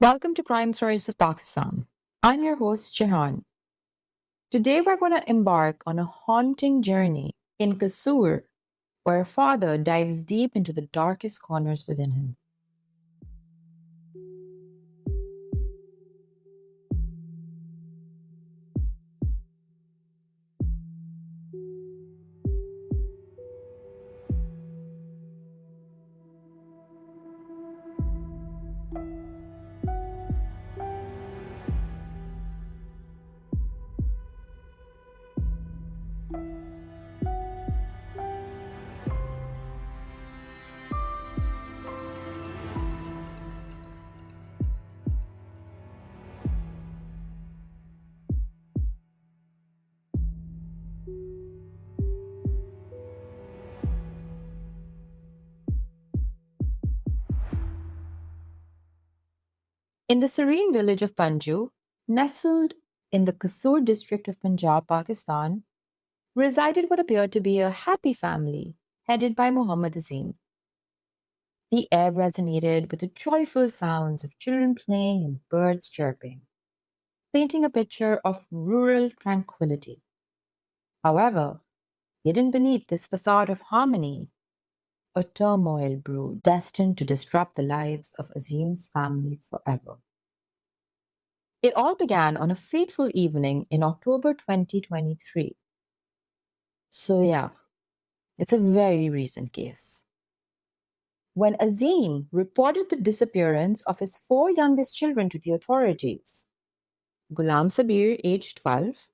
Welcome to Crime Stories of Pakistan. I'm your host, Jahan. Today, we're going to embark on a haunting journey in Kasur, where a father dives deep into the darkest corners within him. In the serene village of Panju, nestled in the Kasur district of Punjab, Pakistan, resided what appeared to be a happy family headed by Muhammad Azim. The air resonated with the joyful sounds of children playing and birds chirping, painting a picture of rural tranquility. However, hidden beneath this facade of harmony, a turmoil brewed, destined to disrupt the lives of Azim's family forever. It all began on a fateful evening in October 2023. So, yeah, it's a very recent case. When Azim reported the disappearance of his four youngest children to the authorities, Ghulam Sabir, aged 12,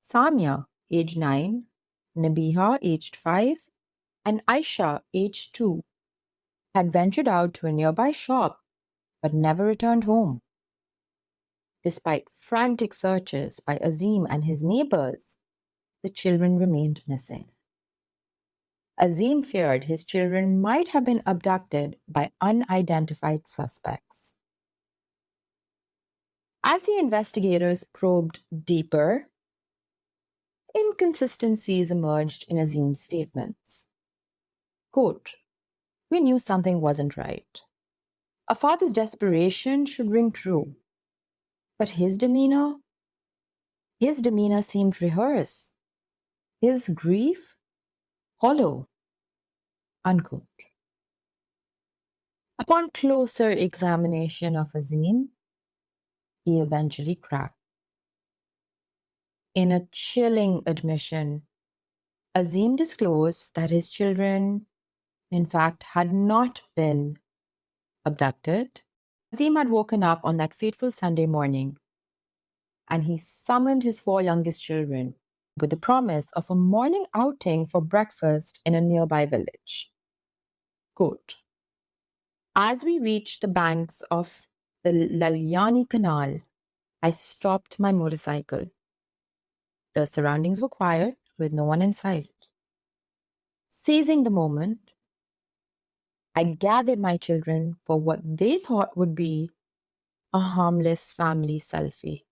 Samia, aged 9, Nabiha, aged 5, and Aisha, aged 2, had ventured out to a nearby shop but never returned home. Despite frantic searches by Azim and his neighbors, the children remained missing. Azim feared his children might have been abducted by unidentified suspects. As the investigators probed deeper, inconsistencies emerged in Azim's statements. Quote, "We knew something wasn't right. A father's desperation should ring true. But his demeanor seemed rehearsed. His grief, hollow." Unquote. Upon closer examination of Azim, he eventually cracked. In a chilling admission, Azim disclosed that his children, in fact, had not been abducted. Azim had woken up on that fateful Sunday morning and he summoned his four youngest children with the promise of a morning outing for breakfast in a nearby village. Quote, "As we reached the banks of the Lalyani Canal, I stopped my motorcycle. The surroundings were quiet with no one in sight. Seizing the moment, I gathered my children for what they thought would be a harmless family selfie.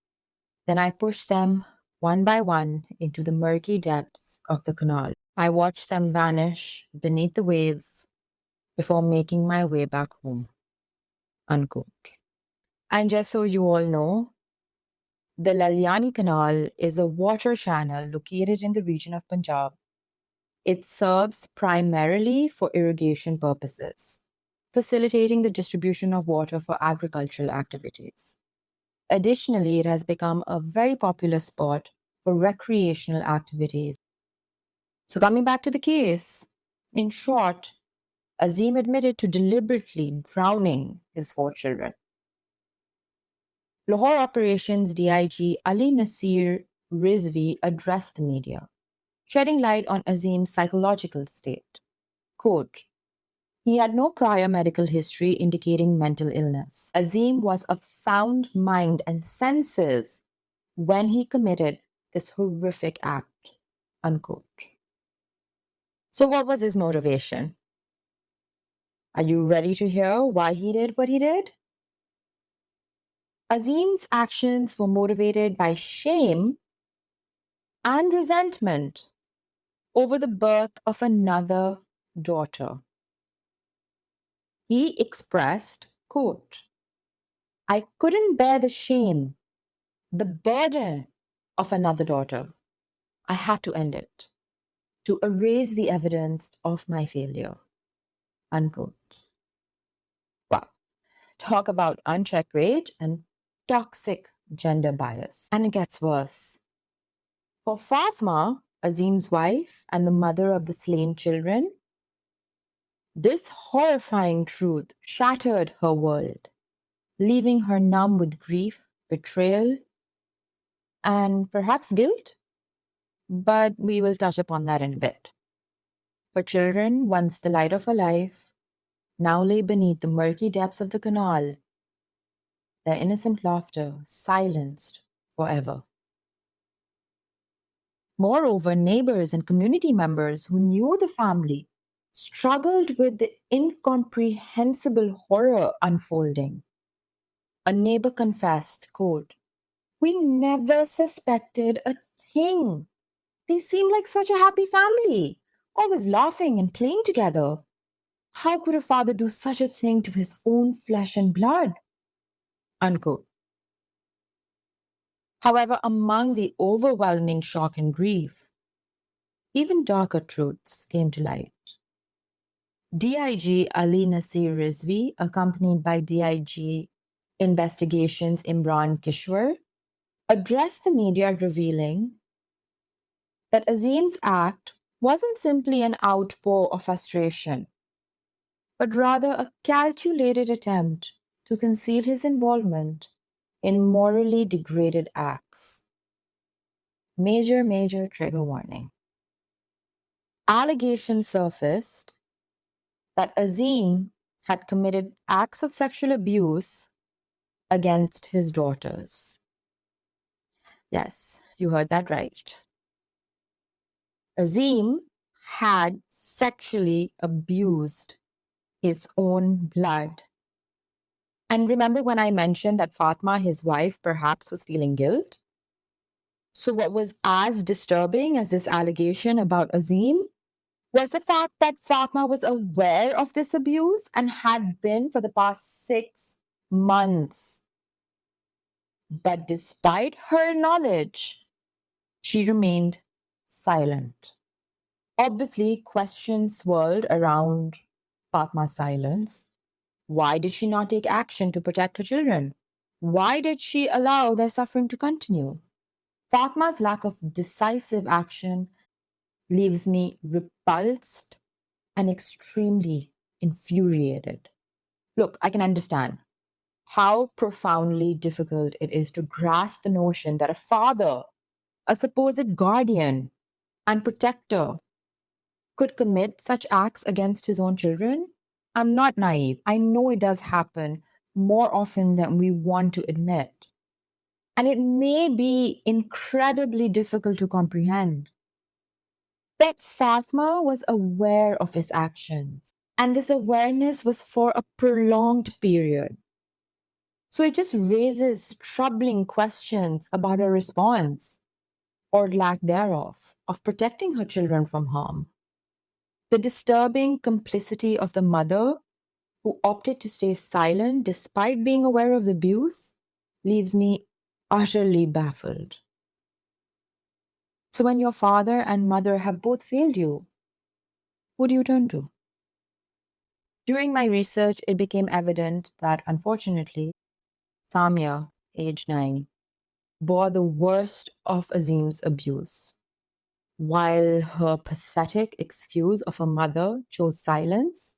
Then I pushed them one by one into the murky depths of the canal. I watched them vanish beneath the waves before making my way back home." Unquote. And just so you all know, the Lalyani Canal is a water channel located in the region of Punjab. It serves primarily for irrigation purposes, facilitating the distribution of water for agricultural activities. Additionally, it has become a very popular spot for recreational activities. So, coming back to the case, in short, Azim admitted to deliberately drowning his four children. Lahore Operations DIG Ali Nasir Rizvi addressed the media, shedding light on Azim's psychological state. Quote, "He had no prior medical history indicating mental illness. Azim was of sound mind and senses when he committed this horrific act." Unquote. So, what was his motivation? Are you ready to hear why he did what he did? Azim's actions were motivated by shame and resentment over the birth of another daughter. He expressed, quote, I couldn't bear the shame, the burden of another daughter. I had to end it, to erase the evidence of my failure. Unquote. Wow. Talk about unchecked rage and toxic gender bias. And it gets worse. For Fatma, Azim's wife and the mother of the slain children, this horrifying truth shattered her world, leaving her numb with grief, betrayal, and perhaps guilt. But we will touch upon that in a bit. Her children, once the light of her life, now lay beneath the murky depths of the canal, their innocent laughter silenced forever. Moreover, neighbors and community members who knew the family struggled with the incomprehensible horror unfolding. A neighbor confessed, quote, "We never suspected a thing. They seemed like such a happy family, always laughing and playing together. How could a father do such a thing to his own flesh and blood?" Unquote. However, among the overwhelming shock and grief, even darker truths came to light. DIG Ali Nasir Rizvi, accompanied by DIG Investigations Imran Kishwar, addressed the media revealing that Azim's act wasn't simply an outpour of frustration, but rather a calculated attempt to conceal his involvement in morally degraded acts. Major trigger warning. Allegations surfaced that Azim had committed acts of sexual abuse against his daughters. Yes, you heard that right. Azim had sexually abused his own blood. And remember when I mentioned that Fatma, his wife, perhaps was feeling guilt? So, what was as disturbing as this allegation about Azim was the fact that Fatma was aware of this abuse and had been for the past 6 months. But despite her knowledge, she remained silent. Obviously, questions swirled around Fatma's silence. Why did she not take action to protect her children? Why did she allow their suffering to continue? Fatma's lack of decisive action leaves me repulsed and extremely infuriated. Look, I can understand how profoundly difficult it is to grasp the notion that a father, a supposed guardian and protector, could commit such acts against his own children. I'm not naive. I know it does happen more often than we want to admit. And it may be incredibly difficult to comprehend. But Fatma was aware of his actions, and this awareness was for a prolonged period. So it just raises troubling questions about her response, or lack thereof, of protecting her children from harm. The disturbing complicity of the mother, who opted to stay silent despite being aware of the abuse, leaves me utterly baffled. So when your father and mother have both failed you, who do you turn to? During my research, it became evident that, unfortunately, Samia, age 9, bore the worst of Azim's abuse. While her pathetic excuse of a mother chose silence,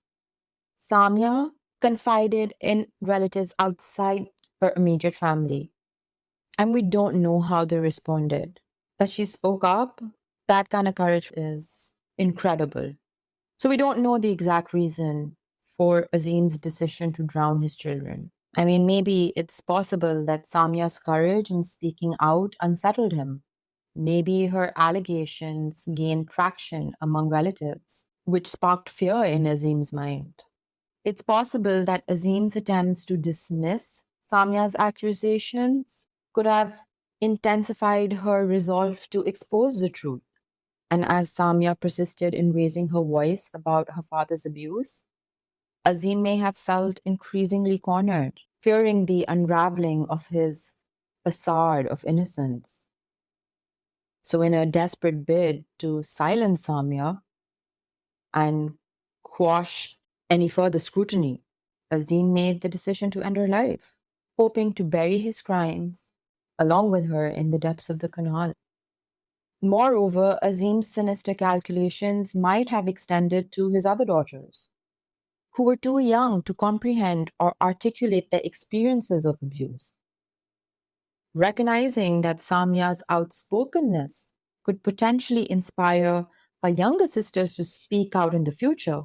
Samia confided in relatives outside her immediate family. And we don't know how they responded. That she spoke up, that kind of courage is incredible. So we don't know the exact reason for Azim's decision to drown his children. I mean, maybe it's possible that Samia's courage in speaking out unsettled him. Maybe her allegations gained traction among relatives, which sparked fear in Azim's mind. It's possible that Azim's attempts to dismiss Samia's accusations could have intensified her resolve to expose the truth. And as Samia persisted in raising her voice about her father's abuse, Azim may have felt increasingly cornered. fearing the unraveling of his facade of innocence. So, in a desperate bid to silence Samya and quash any further scrutiny, Azim made the decision to end her life, hoping to bury his crimes along with her in the depths of the canal. Moreover, Azim's sinister calculations might have extended to his other daughters, who were too young to comprehend or articulate their experiences of abuse. Recognizing that Samya's outspokenness could potentially inspire her younger sisters to speak out in the future,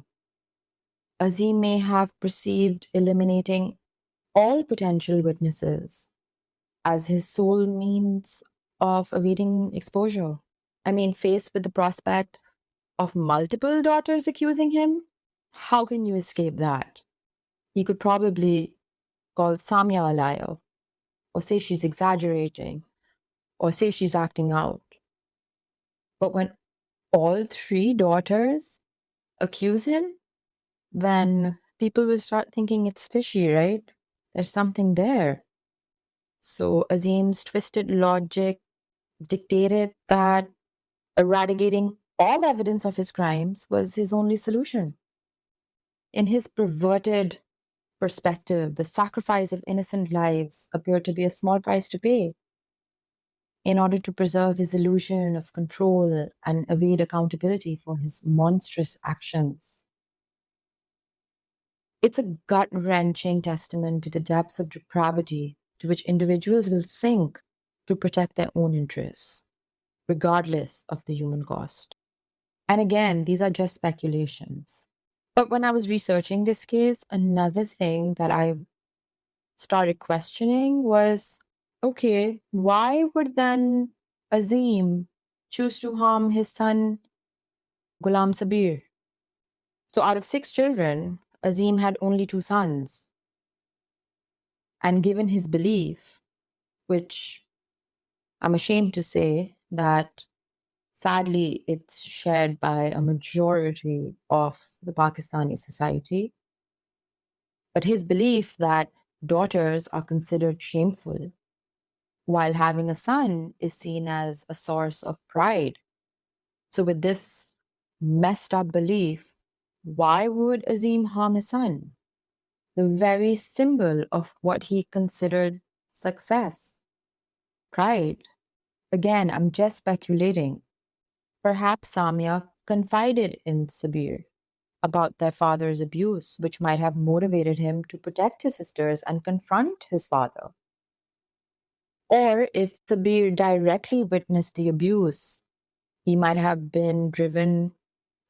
Azim may have perceived eliminating all potential witnesses as his sole means of evading exposure. I mean, faced with the prospect of multiple daughters accusing him, how can you escape that? He could probably call Samya a liar, or say she's exaggerating, or say she's acting out. But when all three daughters accuse him, then people will start thinking it's fishy, right? There's something there. So Azim's twisted logic dictated that eradicating all evidence of his crimes was his only solution. In his perverted perspective, the sacrifice of innocent lives appeared to be a small price to pay in order to preserve his illusion of control and evade accountability for his monstrous actions. It's a gut wrenching testament to the depths of depravity to which individuals will sink to protect their own interests, regardless of the human cost. And again, these are just speculations. But when I was researching this case, another thing that I started questioning was, okay, why would then Azim choose to harm his son, Ghulam Sabir? So out of 6 children, Azim had only 2 sons. And given his belief, which I'm ashamed to say that sadly it's shared by a majority of the Pakistani society, but his belief that daughters are considered shameful, while having a son is seen as a source of pride. So, with this messed up belief, why would Azim harm his son? The very symbol of what he considered success, pride. Again, I'm just speculating. Perhaps Samya confided in Sabir about their father's abuse, which might have motivated him to protect his sisters and confront his father. Or if Sabir directly witnessed the abuse, he might have been driven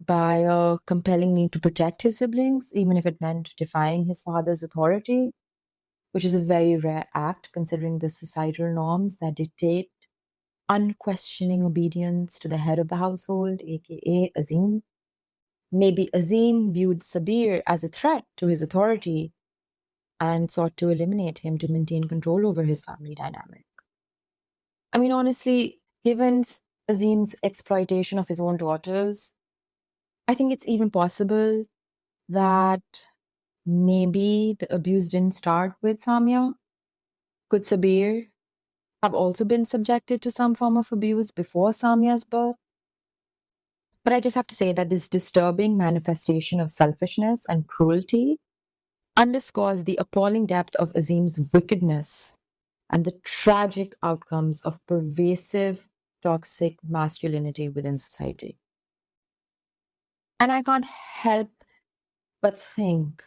by a compelling need to protect his siblings, even if it meant defying his father's authority, which is a very rare act considering the societal norms that dictate unquestioning obedience to the head of the household, aka Azim. Maybe Azim viewed Sabir as a threat to his authority and sought to eliminate him to maintain control over his family dynamic. I mean, honestly, given Azim's exploitation of his own daughters, I think it's even possible that maybe the abuse didn't start with Samya. Could Sabir have also been subjected to some form of abuse before Samya's birth? But I just have to say that this disturbing manifestation of selfishness and cruelty underscores the appalling depth of Azim's wickedness and the tragic outcomes of pervasive toxic masculinity within society. And I can't help but think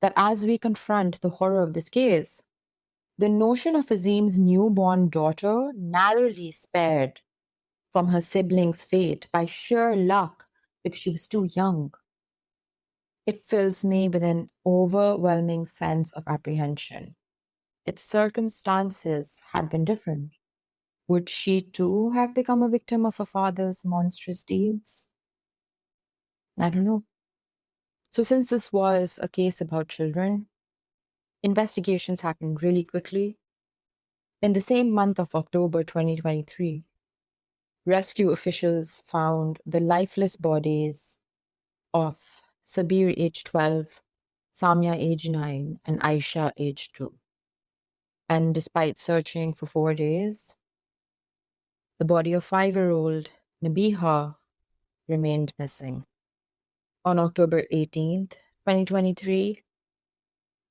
that as we confront the horror of this case, the notion of Azim's newborn daughter narrowly spared from her siblings' fate by sheer luck because she was too young, it fills me with an overwhelming sense of apprehension. If circumstances had been different, would she too have become a victim of her father's monstrous deeds? I don't know. So, since this was a case about children, investigations happened really quickly. In the same month of October 2023, rescue officials found the lifeless bodies of Sabir, age 12, Samia, age 9, and Aisha, age 2. And despite searching for 4 days, the body of 5-year-old Nabiha remained missing. On October 18th, 2023,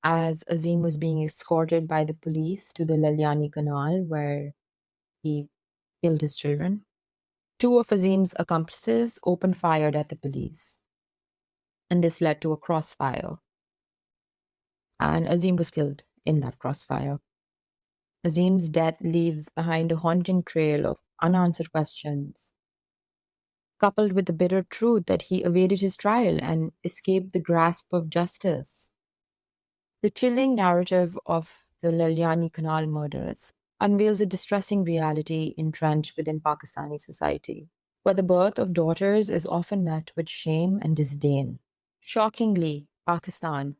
as Azim was being escorted by the police to the Lalyani Canal where he killed his children, two of Azim's accomplices opened fire at the police. And this led to a crossfire. And Azim was killed in that crossfire. Azim's death leaves behind a haunting trail of unanswered questions, coupled with the bitter truth that he evaded his trial and escaped the grasp of justice. The chilling narrative of the Lalyani Canal murders unveils a distressing reality entrenched within Pakistani society, where the birth of daughters is often met with shame and disdain. Shockingly, Pakistan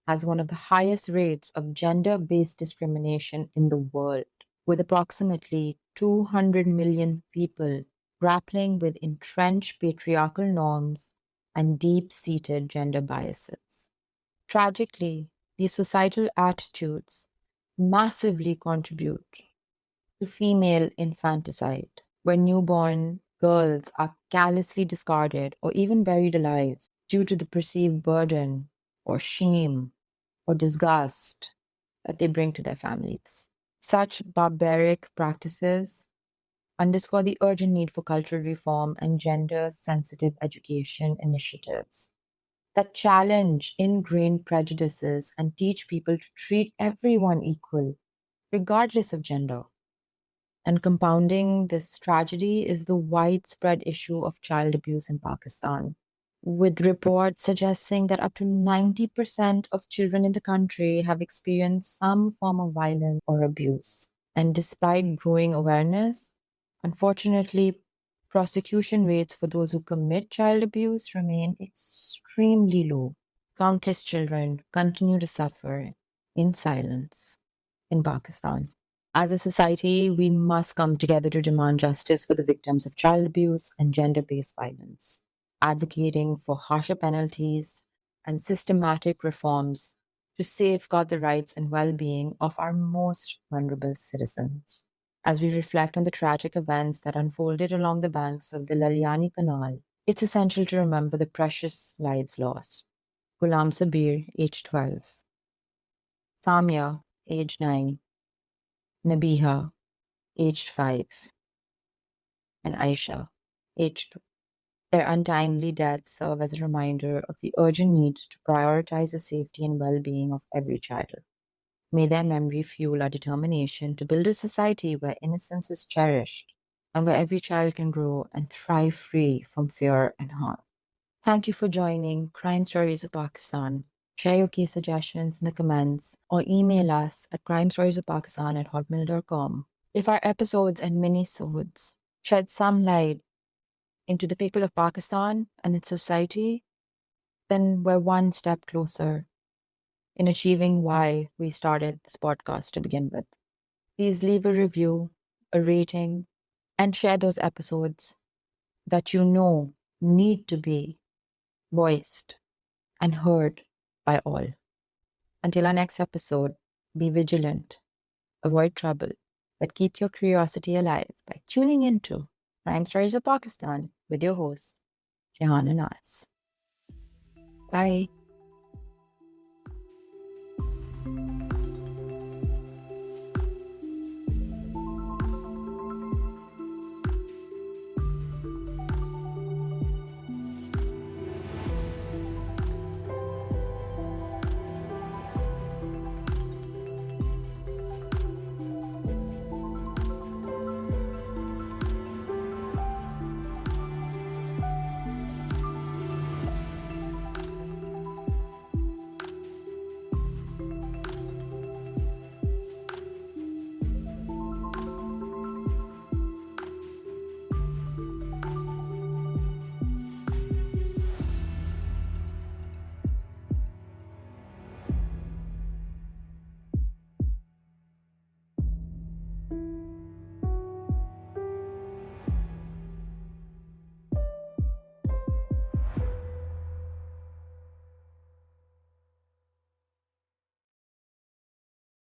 has one of the highest rates of gender-based discrimination in the world, with approximately 200 million people grappling with entrenched patriarchal norms and deep-seated gender biases. Tragically, these societal attitudes massively contribute to female infanticide, where newborn girls are callously discarded or even buried alive due to the perceived burden or shame or disgust that they bring to their families. Such barbaric practices underscore the urgent need for cultural reform and gender sensitive education initiatives that challenge ingrained prejudices and teach people to treat everyone equal, regardless of gender. And compounding this tragedy is the widespread issue of child abuse in Pakistan, with reports suggesting that up to 90% of children in the country have experienced some form of violence or abuse. And despite growing awareness, unfortunately, prosecution rates for those who commit child abuse remain extremely low. Countless children continue to suffer in silence in Pakistan. As a society, we must come together to demand justice for the victims of child abuse and gender based violence, advocating for harsher penalties and systematic reforms to safeguard the rights and well being of our most vulnerable citizens. As we reflect on the tragic events that unfolded along the banks of the Lalyani Canal, it's essential to remember the precious lives lost. Ghulam Sabir, age 12, Samia, age 9, Nabiha, aged 5, and Aisha, aged 2. Their untimely deaths serve as a reminder of the urgent need to prioritize the safety and well being of every child. May their memory fuel our determination to build a society where innocence is cherished and where every child can grow and thrive free from fear and harm. Thank you for joining Crime Stories of Pakistan. Share your case suggestions in the comments or email us at crimestoriesofpakistan@hotmail.com. If our episodes and minisodes shed some light into the people of Pakistan and its society, then we're one step closer in achieving why we started this podcast to begin with. Please leave a review, a rating, and share those episodes that you know need to be voiced and heard by all. Until our next episode, be vigilant, avoid trouble, but keep your curiosity alive by tuning into Crime Stories of Pakistan with your host, Jehan Anas. Bye.